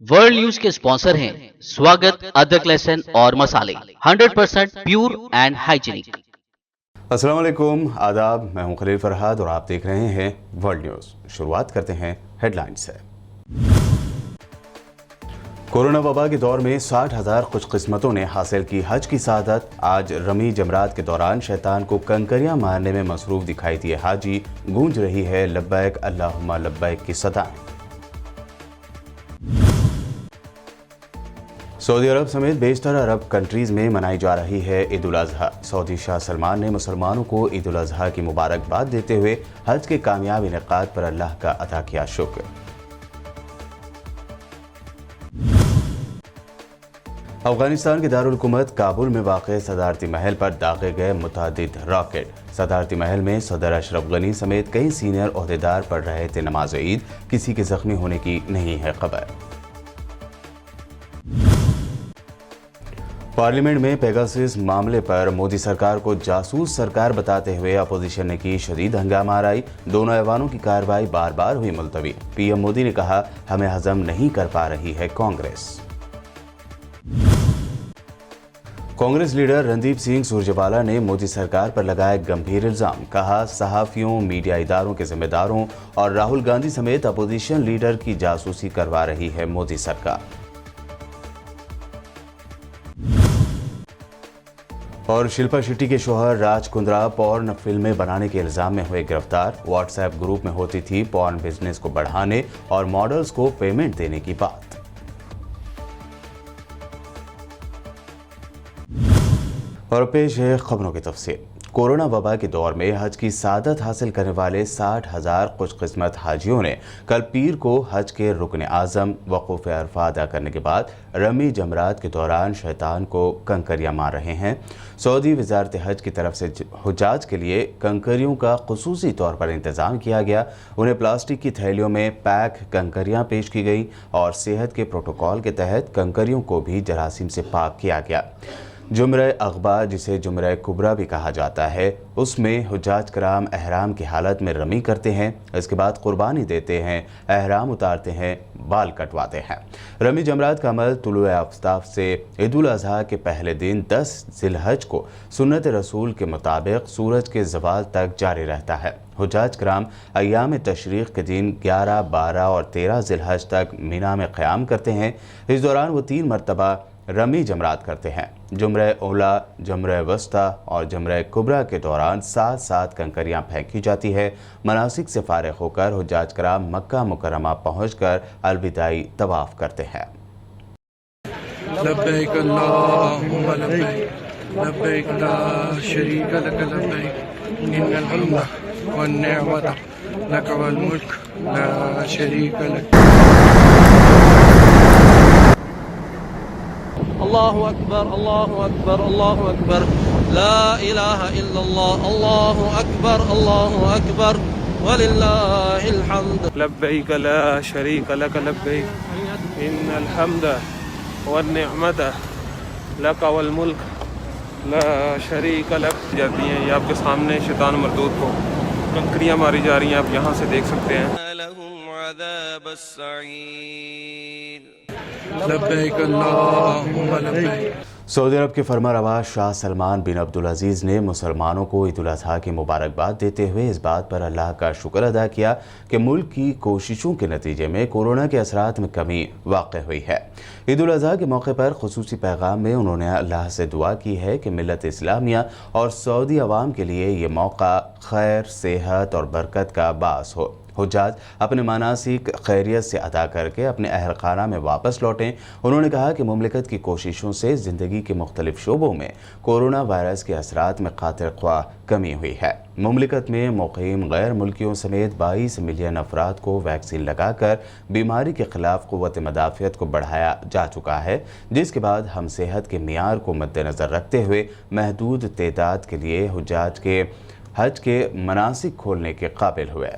World news के sponsor हैं स्वागत, अदरक, लहसुन और मसाले 100% प्योर एंड हाइजीनिक। अस्सलाम वालेकुम, आदाब। मैं हूं खलील फरहाद और आप देख रहे हैं वर्ल्ड न्यूज़। शुरुआत करते हैं हेडलाइंस से। कोरोना वबा के दौर में 60,000 खुशकिस्मतों ने हासिल की हज की सआदत। आज रमी जमरात के दौरान शैतान को कंकरियां मारने में मसरूफ दिखाई दिए हाजी। गूंज रही है लब्बैक अल्लाहुम्मा लब्बैक की सदाएं। सऊदी अरब समेत बेशतर अरब कंट्रीज में मनाई जा रही है ईद उल अजहा। सऊदी शाह सलमान ने मुसलमानों को ईद उल अजहा की मुबारकबाद देते हुए हज के कामयाब इनेकाद पर अल्लाह का अदा किया शुक्र। अफगानिस्तान के दारुल हुकूमत काबुल में वाक़ सदारती महल पर दागे गए मुतअद्दिद रॉकेट। सदारती महल में सदर अशरफ गनी समेत कई सीनियर ओहदेदार पढ़ रहे थे नमाज ईद। किसी के जख्मी होने की नहीं है खबर। पार्लियामेंट में पेगासस मामले पर मोदी सरकार को जासूस सरकार बताते हुए अपोजिशन ने की शदीद हंगामा आराई। दोनों ऐवानों की कार्रवाई बार बार हुई मुलतवी। पीएम मोदी ने कहा, हमें हजम नहीं कर पा रही है कांग्रेस। कांग्रेस लीडर रणदीप सिंह सुरजेवाला ने मोदी सरकार पर लगाए गंभीर इल्जाम। कहा, सहाफियों, मीडिया इदारों के जिम्मेदारों और राहुल गांधी समेत अपोजिशन लीडर की जासूसी करवा रही है मोदी सरकार। और शिल्पा शेट्टी के शौहर राज कुंद्रा पॉर्न फिल्में बनाने के इल्जाम में हुए गिरफ्तार। व्हाट्सएप ग्रुप में होती थी पॉर्न बिजनेस को बढ़ाने और मॉडल्स को पेमेंट देने की बात। और पेश है खबरों की तफसील। कोरोना वबा के दौर में हज की सआदत हासिल करने वाले 60,000 खुशकिस्मत हाजियों ने कल पीर को हज के रुकन आज़म वक़ूफ़ अरफा अदा करने के बाद रमी जमरात के दौरान शैतान को कंकरियां मार रहे हैं। सऊदी वज़ारत हज की तरफ से हुज्जाज के लिए कंकरियों का खुसूसी तौर पर इंतज़ाम किया गया। उन्हें प्लास्टिक की थैलियों में पैक कंकरियां पेश की गई और सेहत के प्रोटोकॉल के तहत कंकरियों को भी जरासीम से पाक किया गया। जुमरे अगबा, जिसे जुमरे कुबरा भी कहा जाता है, उसमें हुज्जाज कराम एहराम की हालत में रमी करते हैं। इसके बाद कुर्बानी देते हैं, एहराम उतारते हैं, बाल कटवाते हैं। रमी जमरात का अमल तुलुए आफ्ताब से ईद उल अजहा के पहले दिन 10 जिलहज को सुन्नत रसूल के मुताबिक सूरज के ज़वाल तक जारी रहता है। हुज्जाज कराम अय्याम तशरीक़ के दिन 11, 12 और 13 जिलहज तक मीना में क़याम करते हैं। इस दौरान वो 3 मरतबा रमी जमरात करते हैं। जुमरे ओला, जुमरे वस्ता और जुमरे कुबरा के दौरान 7 कंकरियां फेंकी जाती है। मनासिक से फारिग होकर हुज्जाज कराम मक्का मुकर्रमा पहुंचकर अलविदाई तवाफ करते हैं। लब्बैक अल्लाहुम्मा लब्बैक, लब्बैक ला शरीक लक लब्बैक, इन्नल हम्द वन निअमत लक वल मुल्क ला शरीक लक। अल्लाहु अकबर, अल्लाहु अकबर, अल्लाहु अकबर, ला इलाहा इल्लल्लाह, अल्लाहु अकबर वलिल्लाहिल हम्द। लब्बैक ला शरीक लक लब्बैक, इन्नल हम्द वन निअमत लक वल मुल्क ला शरीक लक। जाती हैं ये आपके सामने शैतान मरदूद को कंकरियां मारी जा रही हैं, आप यहाँ से देख सकते हैं। सऊदी अरब के फरमारवा शाह सलमान बिन अब्दुल अजीज़ ने मुसलमानों को ईद उल अजहा की मुबारकबाद देते हुए इस बात पर अल्लाह का शुक्र अदा किया कि मुल्क की कोशिशों के नतीजे में कोरोना के असरात में कमी वाक़ हुई है। ईद उल अजहा के मौके पर खुसूसी पैगाम में उन्होंने अल्लाह से दुआ की है कि मिल्लत इस्लामिया और सऊदी अवाम के लिए ये मौका खैर, सेहत और बरकत का बास हो। हुज्जाज अपने मनासिक खैरियत से अदा करके अपने अहल खाना में वापस लौटें। उन्होंने कहा कि मुमलिकत की कोशिशों से ज़िंदगी के मुख्तलिफ शोबों में कोरोना वायरस के असरात में खातिर ख्वाह कमी हुई है। मुमलिकत में मुक़ीम गैर मुल्कियों समेत 22 मिलियन अफराद को वैक्सीन लगाकर बीमारी के ख़िलाफ़ क़ुव्वत मदाफ़ियत को बढ़ाया जा चुका है, जिसके बाद हम सेहत के मियार को मद्देनज़र रखते हुए महदूद तादाद के लिए हुज्जाज के हज के मनासिक खोलने के काबिल हुए।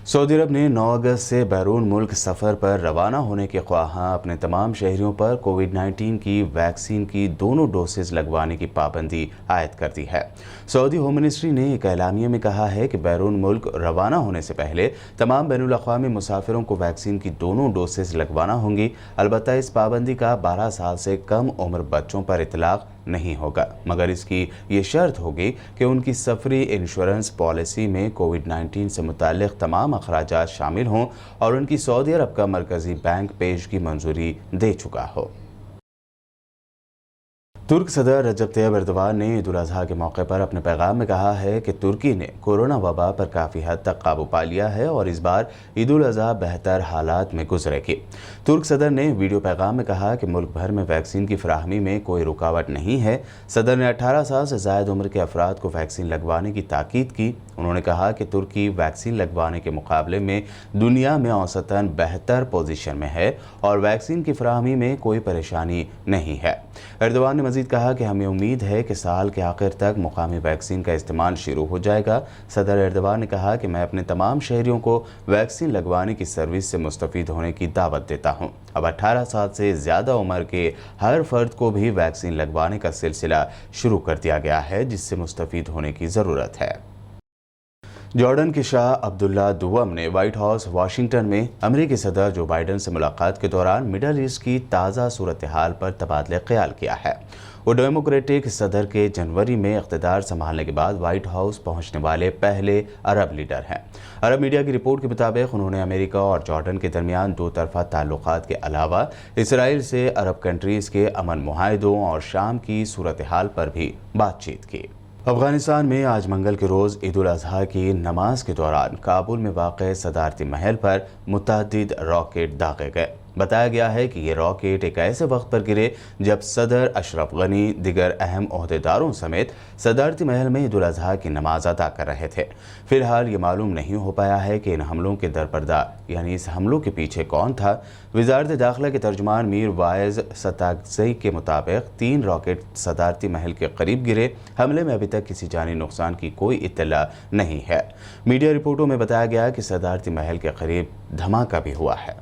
सऊदी अरब ने 9 अगस्त से बैरून मुल्क सफ़र पर रवाना होने के ख्वाहां अपने तमाम शहरियों पर कोविड-19 की वैक्सीन की दोनों डोसेज लगवाने की पाबंदी आयद कर दी है। सऊदी होम मिनिस्ट्री ने एक एलामिया में कहा है कि बैरून मुल्क रवाना होने से पहले तमाम बैनुल अक़वामी मुसाफिरों को वैक्सीन की दोनों डोसेज लगवाना होंगी। अलबत्ता इस पाबंदी का 12 साल से कम उम्र बच्चों पर इतलाक़ नहीं होगा, मगर इसकी ये शर्त होगी कि उनकी सफरी इंश्योरेंस पॉलिसी में कोविड-19 से मुताल्लिक़ तमाम अखराजात शामिल हों और उनकी सऊदी अरब का मरकज़ी बैंक पेश की मंजूरी दे चुका हो। तुर्क सदर रजब तैयब एर्दोगान ने ईद उल अज़हा के मौके पर अपने पैगाम में कहा है कि तुर्की ने कोरोना वबा पर काफ़ी हद तक काबू पा लिया है और इस बार ईद उल अज़हा बेहतर हालात में गुजरेगी। तुर्क सदर ने वीडियो पैगाम में कहा कि मुल्क भर में वैक्सीन की फराहमी में कोई रुकावट नहीं है। सदर ने 18 साल से ज़ायद उम्र के अफराद को वैक्सीन लगवाने की ताकीद की। उन्होंने कहा कि तुर्की वैक्सीन लगवाने के मुकाबले में दुनिया में औसतन बेहतर पोजीशन में है और वैक्सीन की फराहमी में कोई परेशानी नहीं है। एर्दोगान ने मजीद कहा कि हमें उम्मीद है कि साल के आखिर तक मुकामी वैक्सीन का इस्तेमाल शुरू हो जाएगा। सदर एर्दोगान ने कहा कि मैं अपने तमाम शहरियों को वैक्सीन लगवाने की सर्विस से मुस्तफ़ीद होने की दावत देता हूं। अब 18 साल से ज़्यादा उम्र के हर फर्द को भी वैक्सीन लगवाने का सिलसिला शुरू कर दिया गया है, जिससे मुस्तफ़ीद होने की ज़रूरत है। जॉर्डन के शाह अब्दुल्ला दुवम ने व्हाइट हाउस वाशिंगटन में अमेरिकी सदर जो बाइडन से मुलाकात के दौरान मिडल ईस्ट की ताज़ा सूरत हाल पर तबादला ख्याल किया है। वो डेमोक्रेटिक सदर के जनवरी में इख्तिदार संभालने के बाद व्हाइट हाउस पहुंचने वाले पहले अरब लीडर हैं। अरब मीडिया की रिपोर्ट के मुताबिक उन्होंने अमेरिका और जॉर्डन के दरमियान दो तरफा ताल्लुकात के अलावा इसराइल से अरब कंट्रीज़ के अमन मुआहदों और शाम की सूरत हाल पर भी बातचीत की। अफगानिस्तान में आज मंगल के रोज़ ईद उल अज़हा की नमाज के दौरान काबुल में वाक़ सदारती महल पर मुतअद्दिद रॉकेट दागे गए। बताया गया है कि ये रॉकेट एक ऐसे वक्त पर गिरे जब सदर अशरफ गनी दिगर अहम ओहदेदारों समेत सदारती महल में ईद उल अज़हा की नमाज अदा कर रहे थे। फिलहाल ये मालूम नहीं हो पाया है कि इन हमलों के दरपर्दा यानी इस हमलों के पीछे कौन था। वज़ारत दाखिला के तर्जुमान मीर वाइज सतागज़ई के मुताबिक 3 रॉकेट सदारती महल के करीब गिरे। हमले में अभी तक किसी जानी नुकसान की कोई इत्तला नहीं है। मीडिया रिपोर्टों में बताया गया कि सदारती महल के करीब धमाका भी हुआ है।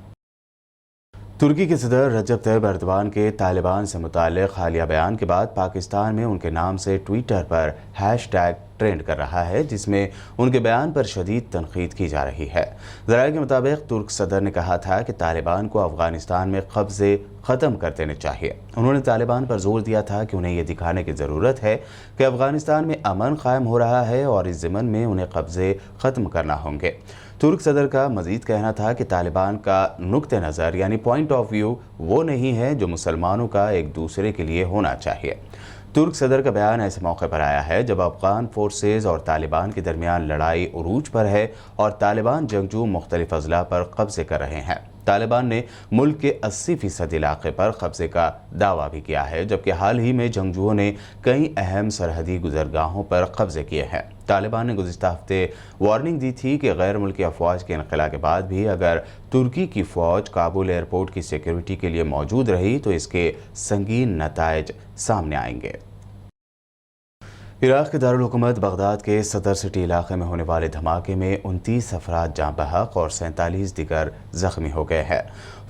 तुर्की के सदर रजब तैयब एर्दोगान के तालिबान से मुताल्लिक़ हालिया बयान के बाद पाकिस्तान में उनके नाम से ट्विटर पर हैशटैग ट्रेंड कर रहा है, जिसमें उनके बयान पर शदीद तनकीद की जा रही है। ज़राए के मुताबिक तुर्क सदर ने कहा था कि तालिबान को अफगानिस्तान में कब्ज़े ख़त्म कर देने चाहिए। उन्होंने तालिबान पर जोर दिया था कि उन्हें यह दिखाने की ज़रूरत है कि अफगानिस्तान में अमन कायम हो रहा है और इस ज़िमन में उन्हें कब्ज़े ख़त्म करना होंगे। तुर्क सदर का मजीद कहना था कि तालिबान का नुक्ते नज़र यानी पॉइंट ऑफ व्यू वो नहीं है जो मुसलमानों का एक दूसरे के लिए होना चाहिए। तुर्क सदर का बयान ऐसे मौके पर आया है जब अफगान फोर्सेज और तालिबान के दरमियान लड़ाई उरूज पर है और तालिबान जंगजू मुख्तलिफ अजला पर कब्जे कर रहे हैं। तालिबान ने मुल्क के 80% इलाके पर कब्जे का दावा भी किया है, जबकि हाल ही में जंगजुओं ने कई अहम सरहदी गुजरगाहों पर कब्जे किए हैं। तालिबान ने गुज़िश्ता हफ्ते वार्निंग दी थी कि गैर मुल्की अफवाज के इनक़िला के बाद भी अगर तुर्की की फ़ौज काबुल एयरपोर्ट की सिक्योरिटी के लिए मौजूद रही तो इसके संगीन नताइज सामने आएंगे। इराक़ के दारुल हुकूमत बगदाद के सदर सिटी इलाके में होने वाले धमाके में 29 अफराद जाँ बहक और 47 दिगर ज़ख्मी हो गए हैं।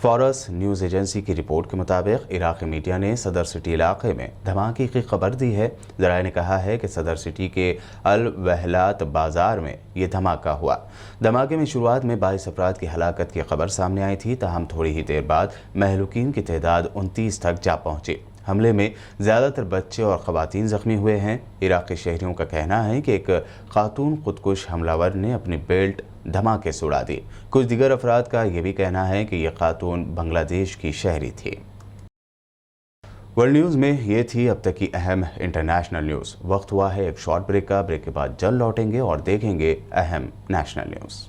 फॉरस न्यूज़ एजेंसी की रिपोर्ट के मुताबिक इराक़ी मीडिया ने सदर सिटी इलाके में धमाके की खबर दी है। ज़राए ने कहा है कि सदर सिटी के अल वहलात बाज़ार में ये धमाका हुआ। धमाके में शुरुआत में 22 अफराद की हलाकत की खबर सामने आई थी, ताहम थोड़ी ही देर बाद महलूकीन की तादाद 29 तक जा पहुँची। हमले में ज़्यादातर बच्चे और ख़वातीन ज़ख्मी हुए हैं। इराक़ी शहरियों का कहना है कि एक खातून खुदकुश हमलावर ने अपनी बेल्ट धमाके से उड़ा दी। कुछ दिगर अफराद का यह भी कहना है कि यह खातून बांग्लादेश की शहरी थी। वर्ल्ड न्यूज़ में ये थी अब तक की अहम इंटरनेशनल न्यूज़। वक्त हुआ है एक शॉर्ट ब्रेक का। ब्रेक के बाद जल्द लौटेंगे और देखेंगे अहम नेशनल न्यूज़।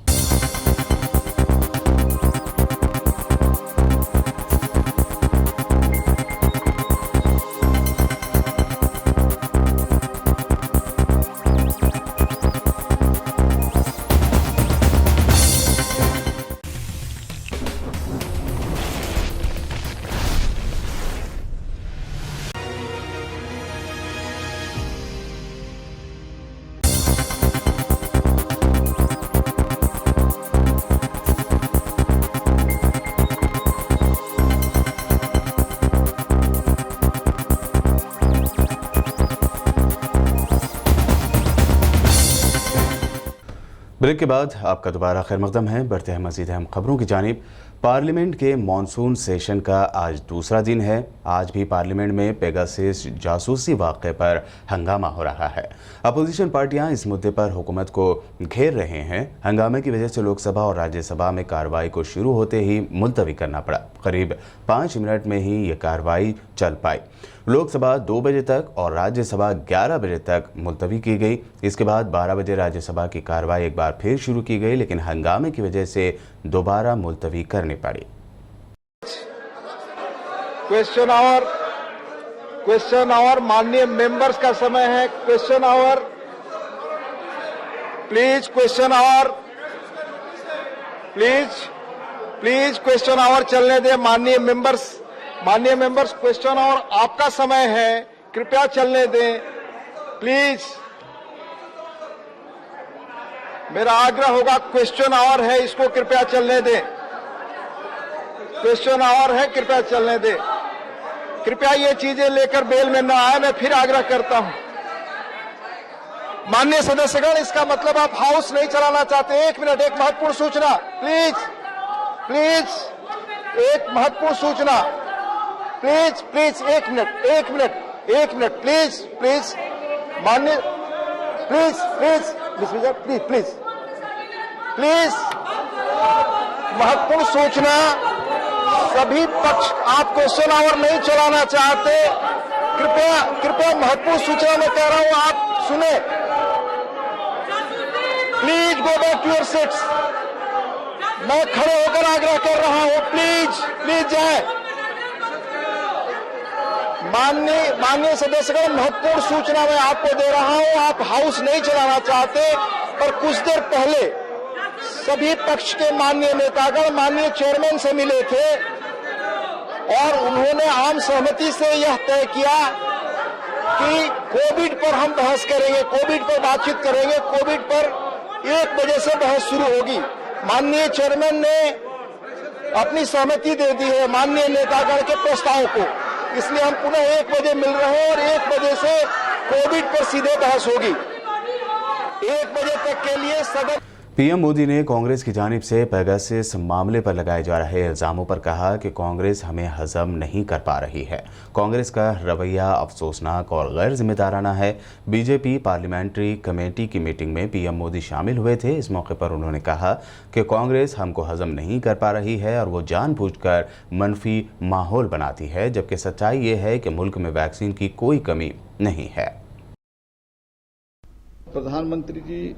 ब्रेक के बाद आपका दोबारा खैर मकदम है। बढ़ते हैं मजीद अहम खबरों की जानिब। पार्लियामेंट के मॉनसून सेशन का आज दूसरा दिन है। आज भी पार्लियामेंट में पेगासस जासूसी वाक़े पर हंगामा हो रहा है। अपोजिशन पार्टियां इस मुद्दे पर हुकूमत को घेर रहे हैं। हंगामे की वजह से लोकसभा और राज्यसभा में कार्रवाई को शुरू होते ही मुलतवी करना पड़ा। करीब 5 मिनट में ही ये कार्रवाई चल पाई। लोकसभा 2 बजे तक और राज्यसभा 11 बजे तक मुलतवी की गई। इसके बाद 12 बजे राज्यसभा की कार्रवाई एक बार फिर शुरू की गई, लेकिन हंगामे की वजह से दोबारा मुलतवी करनी पड़ी। क्वेश्चन आवर माननीय मेंबर्स का समय है। Question hour, please question hour, please question hour चलने दें। माननीय मेंबर्स क्वेश्चन आवर आपका समय है, कृपया चलने दें प्लीज। मेरा आग्रह होगा, क्वेश्चन आवर है, इसको कृपया चलने दें। क्वेश्चन आवर है, कृपया चलने दें। कृपया ये चीजें लेकर बेल में न आए, मैं फिर आग्रह करता हूं। माननीय सदस्यगण, इसका मतलब आप हाउस नहीं चलाना चाहते। 1 मिनट, एक महत्वपूर्ण सूचना, प्लीज एक महत्वपूर्ण सूचना, प्लीज 1 मिनट, प्लीज माननीय, प्लीज महत्वपूर्ण सूचना। सभी पक्ष, आप क्वेश्चन आवर नहीं चलाना चाहते, कृपया महत्वपूर्ण सूचना मैं कह रहा हूं, आप सुने। Please go back to your seats. मैं खड़े होकर आग्रह कर रहा हूं, प्लीज जाए। माननीय सदस्यगण, महत्वपूर्ण सूचना मैं आपको दे रहा हूं। आप हाउस नहीं चलाना चाहते, पर कुछ देर पहले सभी पक्ष के माननीय नेतागण माननीय चेयरमैन से मिले थे और उन्होंने आम सहमति से यह तय किया कि कोविड पर हम बहस करेंगे, कोविड पर बातचीत करेंगे। कोविड पर 1 बजे से बहस शुरू होगी। माननीय चेयरमैन ने अपनी सहमति दे दी है माननीय नेतागण के प्रस्ताव को, इसलिए हम पुनः 1 बजे मिल रहे हैं और 1 बजे से कोविड पर सीधे बहस होगी। 1 बजे तक के लिए सदन। पीएम मोदी ने कांग्रेस की जानिब से पेगासस मामले पर लगाए जा रहे इल्जामों पर कहा कि कांग्रेस हमें हजम नहीं कर पा रही है। कांग्रेस का रवैया अफसोसनाक और गैर जिम्मेदाराना है। बीजेपी पार्लियामेंट्री कमेटी की मीटिंग में पीएम मोदी शामिल हुए थे। इस मौके पर उन्होंने कहा कि कांग्रेस हमको हजम नहीं कर पा रही है और वो जानबूझकर मनफी माहौल बनाती है, जबकि सच्चाई ये है कि मुल्क में वैक्सीन की कोई कमी नहीं है। प्रधानमंत्री जी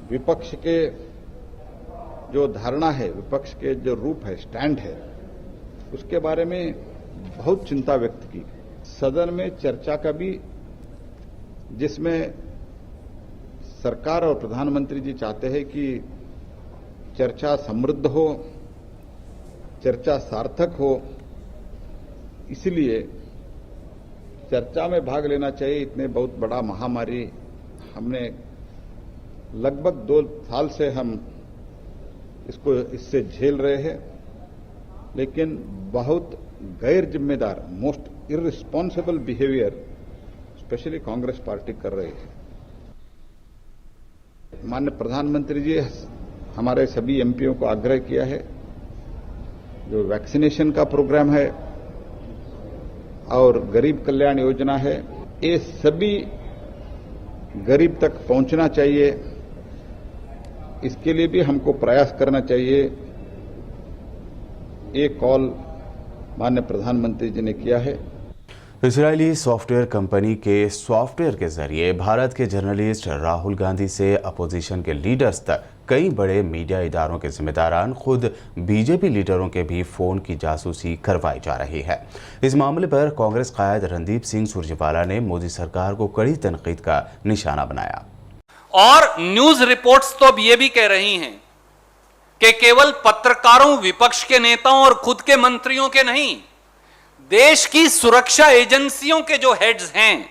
विपक्ष के जो धारणा है, विपक्ष के जो रूप है, स्टैंड है, उसके बारे में बहुत चिंता व्यक्त की। सदन में चर्चा का भी, जिसमें सरकार और प्रधानमंत्री जी चाहते हैं कि चर्चा समृद्ध हो, चर्चा सार्थक हो, इसलिए चर्चा में भाग लेना चाहिए। इतने बहुत बड़ा महामारी हमने लगभग 2 साल से हम इससे झेल रहे हैं, लेकिन बहुत गैर जिम्मेदार, most irresponsible behaviour specially Congress party कर रही है। माननीय प्रधानमंत्री जी हमारे सभी एमपीओ को आग्रह किया है, जो वैक्सीनेशन का प्रोग्राम है और गरीब कल्याण योजना है, ये सभी गरीब तक पहुंचना चाहिए। इसके लिए भी हमको प्रयास करना चाहिए। एक कॉल माननीय प्रधानमंत्री जी ने किया है। इजरायली सॉफ्टवेयर कंपनी के सॉफ्टवेयर के जरिए भारत के जर्नलिस्ट राहुल गांधी से अपोजिशन के लीडर्स तक कई बड़े मीडिया इदारों के जिम्मेदारान खुद बीजेपी लीडरों के भी फोन की जासूसी करवाई जा रही है। इस मामले पर कांग्रेस कायद रणदीप सिंह सुरजेवाला ने मोदी सरकार को कड़ी तनकीद का निशाना बनाया। और न्यूज रिपोर्ट्स तो अब ये भी कह रही हैं कि केवल पत्रकारों, विपक्ष के नेताओं और खुद के मंत्रियों के नहीं, देश की सुरक्षा एजेंसियों के जो हेड्स हैं,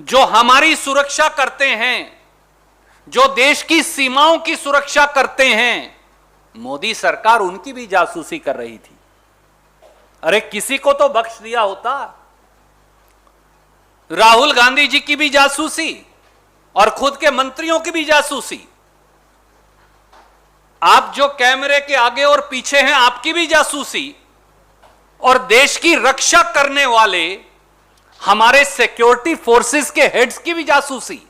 जो हमारी सुरक्षा करते हैं, जो देश की सीमाओं की सुरक्षा करते हैं, मोदी सरकार उनकी भी जासूसी कर रही थी। अरे किसी को तो बख्श दिया होता। राहुल गांधी जी की भी जासूसी और खुद के मंत्रियों की भी जासूसी। आप जो कैमरे के आगे और पीछे हैं, आपकी भी जासूसी, और देश की रक्षा करने वाले हमारे सिक्योरिटी फोर्सेस के हेड्स की भी जासूसी।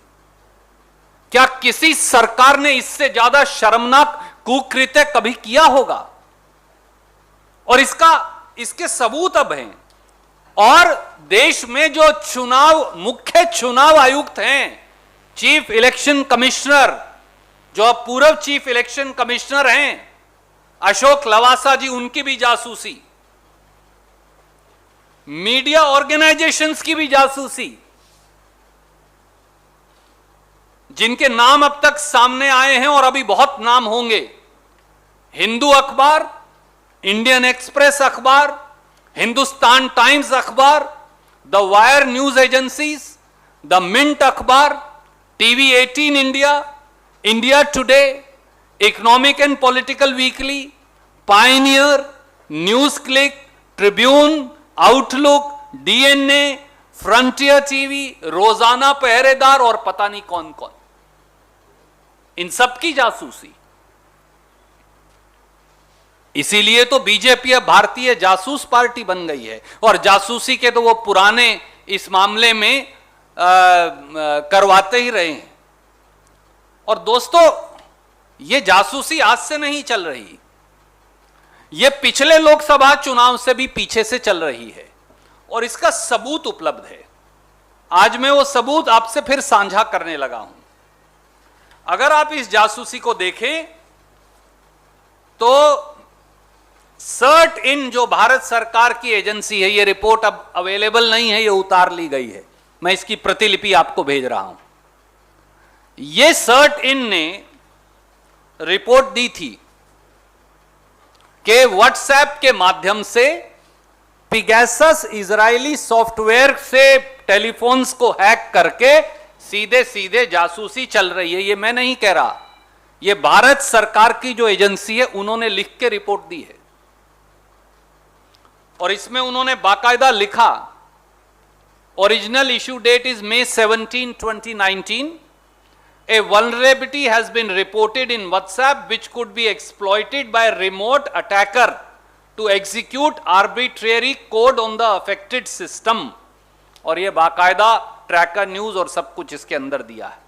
क्या किसी सरकार ने इससे ज्यादा शर्मनाक कुकृत्य कभी किया होगा? और इसके सबूत अब हैं। और देश में जो मुख्य चुनाव आयुक्त हैं, चीफ इलेक्शन कमिश्नर, जो अब पूर्व चीफ इलेक्शन कमिश्नर हैं अशोक लवासा जी, उनकी भी जासूसी। मीडिया ऑर्गेनाइजेशंस की भी जासूसी, जिनके नाम अब तक सामने आए हैं और अभी बहुत नाम होंगे। हिंदू अखबार, इंडियन एक्सप्रेस अखबार, हिंदुस्तान टाइम्स अखबार, the Wire news agencies, the Mint अखबार, TV 18 India, India Today, Economic and Political Weekly, Pioneer, News Click, Tribune, Outlook, DNA, Frontier TV, रोजाना पहरेदार और पता नहीं कौन कौन, इन सब की जासूसी। इसीलिए तो बीजेपी अब भारतीय जासूस पार्टी बन गई है। और जासूसी के तो वो पुराने इस मामले में करवाते ही रहे हैं। और दोस्तों, ये जासूसी आज से नहीं चल रही, ये पिछले लोकसभा चुनाव से भी पीछे से चल रही है और इसका सबूत उपलब्ध है। आज मैं वो सबूत आपसे फिर साझा करने लगा हूं। अगर आप इस जासूसी को देखें तो सर्ट इन, जो भारत सरकार की एजेंसी है, ये रिपोर्ट अब अवेलेबल नहीं है, ये उतार ली गई है, मैं इसकी प्रतिलिपि आपको भेज रहा हूं। ये सर्ट इन ने रिपोर्ट दी थी कि व्हाट्सएप के माध्यम से पिगैसस इजरायली सॉफ्टवेयर से टेलीफोन्स को हैक करके सीधे सीधे जासूसी चल रही है। ये मैं नहीं कह रहा, ये भारत सरकार की जो एजेंसी है उन्होंने लिख के रिपोर्ट दी है। और इसमें उन्होंने बाकायदा लिखा, original issue date is May 17, 2019. A vulnerability has been reported in WhatsApp which could be exploited by a remote attacker to execute arbitrary code on the affected system. और ये बाकायदा ट्रैकर न्यूज और सब कुछ इसके अंदर दिया है।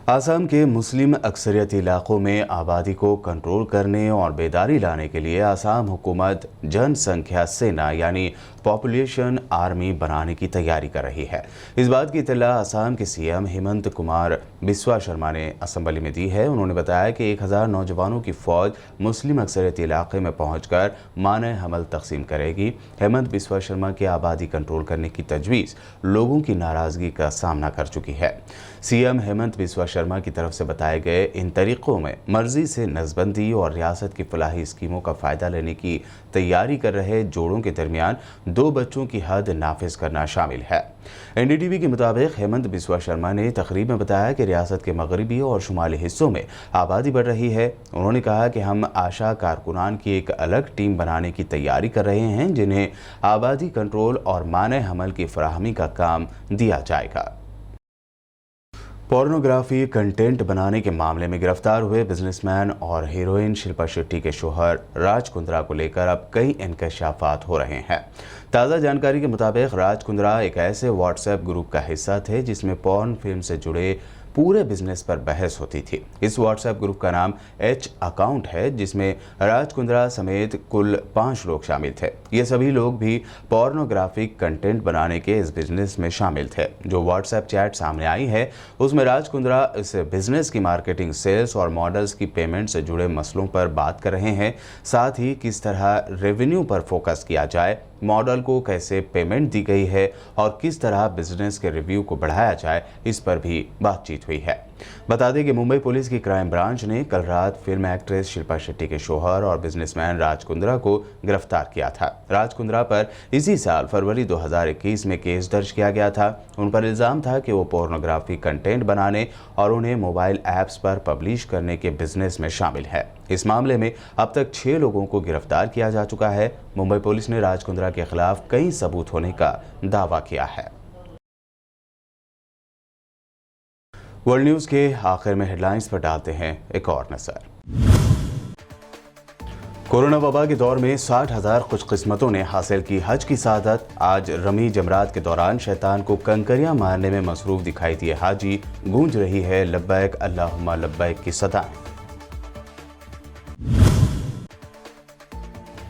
आसाम के मुस्लिम अक्सरियती इलाकों में आबादी को कंट्रोल करने और बेदारी लाने के लिए आसाम हुकूमत जनसंख्या सेना यानी पॉपुलेशन आर्मी बनाने की तैयारी कर रही है। इस बात की इत्तला आसाम के सीएम हेमंत कुमार बिस्वा शर्मा ने असेंबली में दी है। उन्होंने बताया कि 1000 नौजवानों की फौज मुस्लिम अक्सरियती इलाके में पहुंचकर माने हमल तकसीम करेगी। हेमंत बिस्वा शर्मा की आबादी कंट्रोल करने की तजवीज़ लोगों की नाराज़गी का सामना कर चुकी है। सीएम हेमंत बिस्वा शर्मा की तरफ से बताए गए इन तरीक़ों में मर्जी से नसबंदी और रियासत की फलाही स्कीमों का फ़ायदा लेने की तैयारी कर रहे जोड़ों के दरमियान 2 बच्चों की हद नाफिज करना शामिल है। एनडीटीवी के मुताबिक हेमंत बिस्वा शर्मा ने तकरीब में बताया कि रियासत के मगरबी और शुमाली हिस्सों में आबादी बढ़ रही है। उन्होंने कहा कि हम आशा कारकुनान की एक अलग टीम बनाने की तैयारी कर रहे हैं जिन्हें आबादी कंट्रोल और माने हमल की फराहमी का काम दिया जाएगा। पोर्नोग्राफी कंटेंट बनाने के मामले में गिरफ्तार हुए बिजनेसमैन और हीरोइन शिल्पा शेट्टी के शोहर राज कुंद्रा को लेकर अब कई इंकशाफात हो रहे हैं। ताज़ा जानकारी के मुताबिक राज कुंद्रा एक ऐसे व्हाट्सएप ग्रुप का हिस्सा थे जिसमें पॉर्न फिल्म से जुड़े पूरे बिजनेस पर बहस होती थी। इस व्हाट्सएप ग्रुप का नाम एच अकाउंट है जिसमें राज कुंद्रा समेत कुल 5 लोग शामिल थे। ये सभी लोग भी पोर्नोग्राफिक कंटेंट बनाने के इस बिजनेस में शामिल थे। जो व्हाट्सएप चैट सामने आई है उसमें राज कुंद्रा इस बिजनेस की मार्केटिंग, सेल्स और मॉडल्स की पेमेंट से जुड़े मसलों पर बात कर रहे हैं। साथ ही किस तरह रेवेन्यू पर फोकस किया जाए, मॉडल को कैसे पेमेंट दी गई है और किस तरह बिजनेस के रिव्यू को बढ़ाया जाए, इस पर भी बातचीत हुई है। बता दें कि मुंबई पुलिस की क्राइम ब्रांच ने कल रात फिल्म एक्ट्रेस शिल्पा शेट्टी के शोहर और बिजनेसमैन राज कुंद्रा को गिरफ्तार किया था। राज कुंद्रा पर इसी साल फरवरी 2021 में केस दर्ज किया गया था। उन पर इल्ज़ाम था कि वो पोर्नोग्राफी कंटेंट बनाने और उन्हें मोबाइल ऐप्स पर पब्लिश करने के बिजनेस में शामिल है। इस मामले में अब तक 6 लोगों को गिरफ्तार किया जा चुका है। मुंबई पुलिस ने राज कुंद्रा के खिलाफ कई सबूत होने का दावा किया है। वर्ल्ड न्यूज़ के आखिर में हेडलाइंस पर डालते हैं एक और नजर। कोरोना वबा के दौर में 60,000 खुशकिस्मतों ने हासिल की हज की सादत। आज रमी जमरात के दौरान शैतान को कंकरियां मारने में मसरूफ दिखाई दिए हाजी। गूंज रही है लब्बैक अल्लाहुम्मा लब्बैक की सदाएं।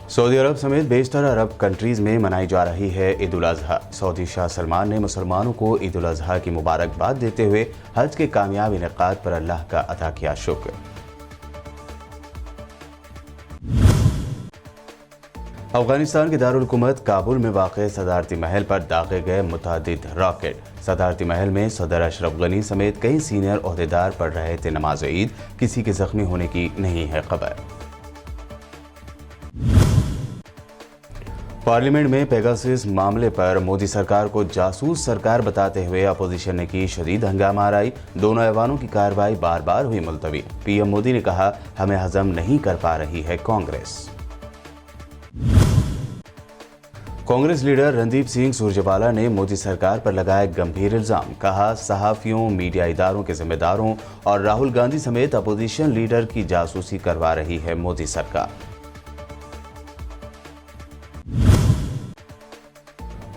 सऊदी अरब समेत बेशतर अरब कंट्रीज में मनाई जा रही है ईद उल अजहा। सऊदी शाह सलमान ने मुसलमानों को ईद उल अजहा की मुबारकबाद देते हुए हज के कामयाब इनेकाद पर अल्लाह का अदा किया शुक्र। अफगानिस्तान के दारुल हुकूमत काबुल में वाक़ सदारती महल पर दागे गए मुतअद्दिद रॉकेट। सदारती महल में सदर अशरफ गनी समेत कई सीनियर ओहदेदार पढ़ रहे थे नमाज ईद। किसी के जख्मी होने की नहीं है खबर। पार्लियामेंट में पेगासस मामले पर मोदी सरकार को जासूस सरकार बताते हुए अपोजिशन ने की शदीद हंगामा आराई। दोनों ऐवानों की कार्रवाई बार बार हुई मुलतवी। पीएम मोदी ने कहा, हमें हजम नहीं कर पा रही है कांग्रेस। कांग्रेस लीडर रणदीप सिंह सुरजेवाला ने मोदी सरकार पर लगाए गंभीर इल्जाम। कहा, सहाफियों, मीडिया इदारों के जिम्मेदारों और राहुल गांधी समेत अपोजिशन लीडर की जासूसी करवा रही है मोदी सरकार।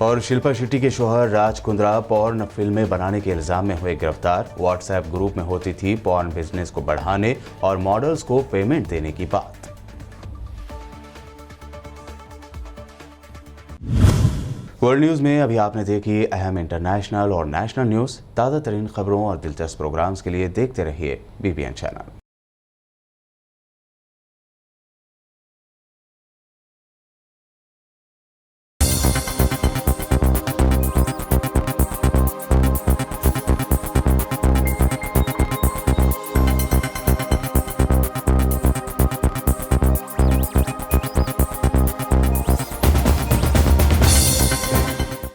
और शिल्पा शेट्टी के शौहर राज कुंद्रा पॉर्न फिल्में बनाने के इल्जाम में हुए गिरफ्तार। व्हाट्सएप ग्रुप में होती थी पॉर्न बिजनेस को बढ़ाने और मॉडल्स को पेमेंट देने की बात। वर्ल्ड न्यूज़ में अभी आपने देखी अहम इंटरनेशनल और नेशनल न्यूज़। ताज़ा तरीन खबरों और दिलचस्प प्रोग्राम्स के लिए देखते रहिए BBN चैनल।